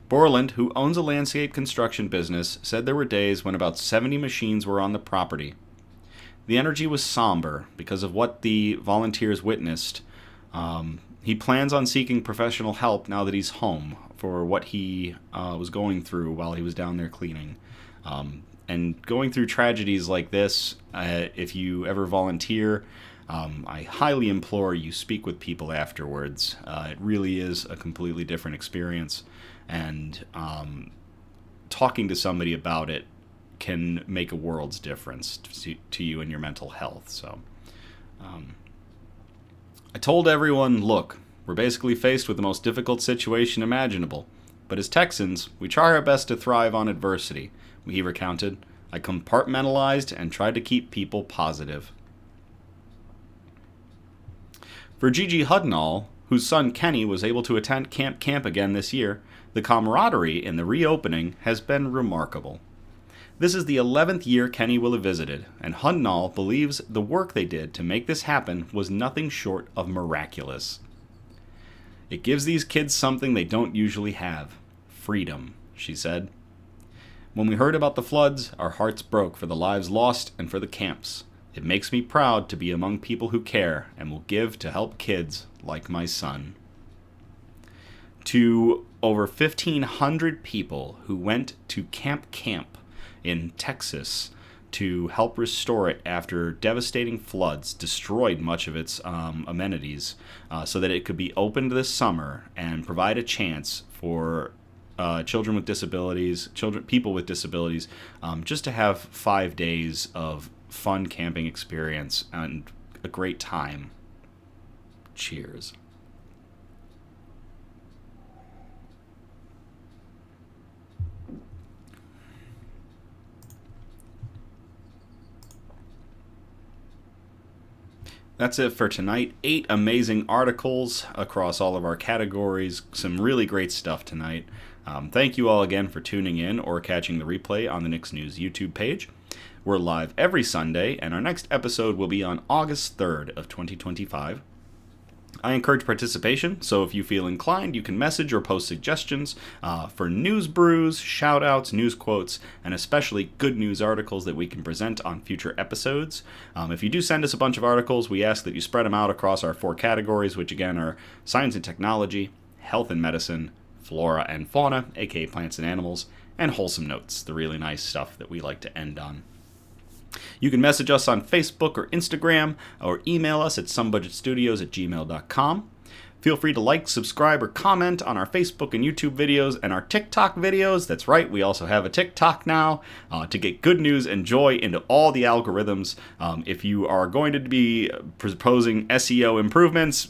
Borland, who owns a landscape construction business, said there were days when about 70 machines were on the property. The energy was somber because of what the volunteers witnessed. He plans on seeking professional help now that he's home for what he was going through while he was down there cleaning. And going through tragedies like this, if you ever volunteer, I highly implore you speak with people afterwards. It really is a completely different experience. And talking to somebody about it can make a world's difference to you and your mental health. So I told everyone, look, we're basically faced with the most difficult situation imaginable. But as Texans, we try our best to thrive on adversity, he recounted. I compartmentalized and tried to keep people positive. For Gigi Hudnall, whose son Kenny was able to attend camp again this year, the camaraderie in the reopening has been remarkable. This is the 11th year Kenny will have visited, and Hudnall believes the work they did to make this happen was nothing short of miraculous. It gives these kids something they don't usually have. Freedom, she said. When we heard about the floods, our hearts broke for the lives lost and for the camps. It makes me proud to be among people who care and will give to help kids like my son. To over 1,500 people who went to Camp in Texas to help restore it after devastating floods destroyed much of its amenities, so that it could be opened this summer and provide a chance for children with disabilities, people with disabilities, just to have 5 days of fun camping experience and a great time. Cheers. That's it for tonight. 8 amazing articles across all of our categories. Some really great stuff tonight. Thank you all again for tuning in or catching the replay on the Knicks News YouTube page. We're live every Sunday, and our next episode will be on August 3rd of 2025. I encourage participation, so if you feel inclined, you can message or post suggestions for news brews, shout-outs, news quotes, and especially good news articles that we can present on future episodes. If you do send us a bunch of articles, we ask that you spread them out across our 4 categories, which again are science and technology, health and medicine, flora and fauna, aka plants and animals, and wholesome notes, the really nice stuff that we like to end on. You can message us on Facebook or Instagram, or email us at somebudgetstudios@gmail.com. Feel free to like, subscribe, or comment on our Facebook and YouTube videos and our TikTok videos. That's right, we also have a TikTok now to get good news and joy into all the algorithms. If you are going to be proposing SEO improvements,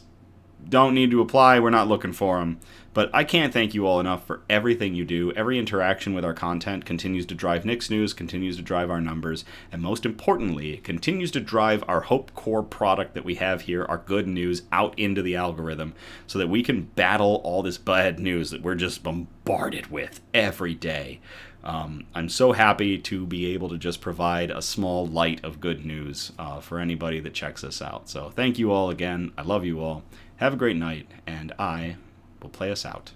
don't need to apply. We're not looking for them. But I can't thank you all enough for everything you do. Every interaction with our content continues to drive Knicks News, continues to drive our numbers, and most importantly, it continues to drive our Hope Core product that we have here, our good news, out into the algorithm so that we can battle all this bad news that we're just bombarded with every day. I'm so happy to be able to just provide a small light of good news for anybody that checks us out. So thank you all again. I love you all. Have a great night, and I will play us out.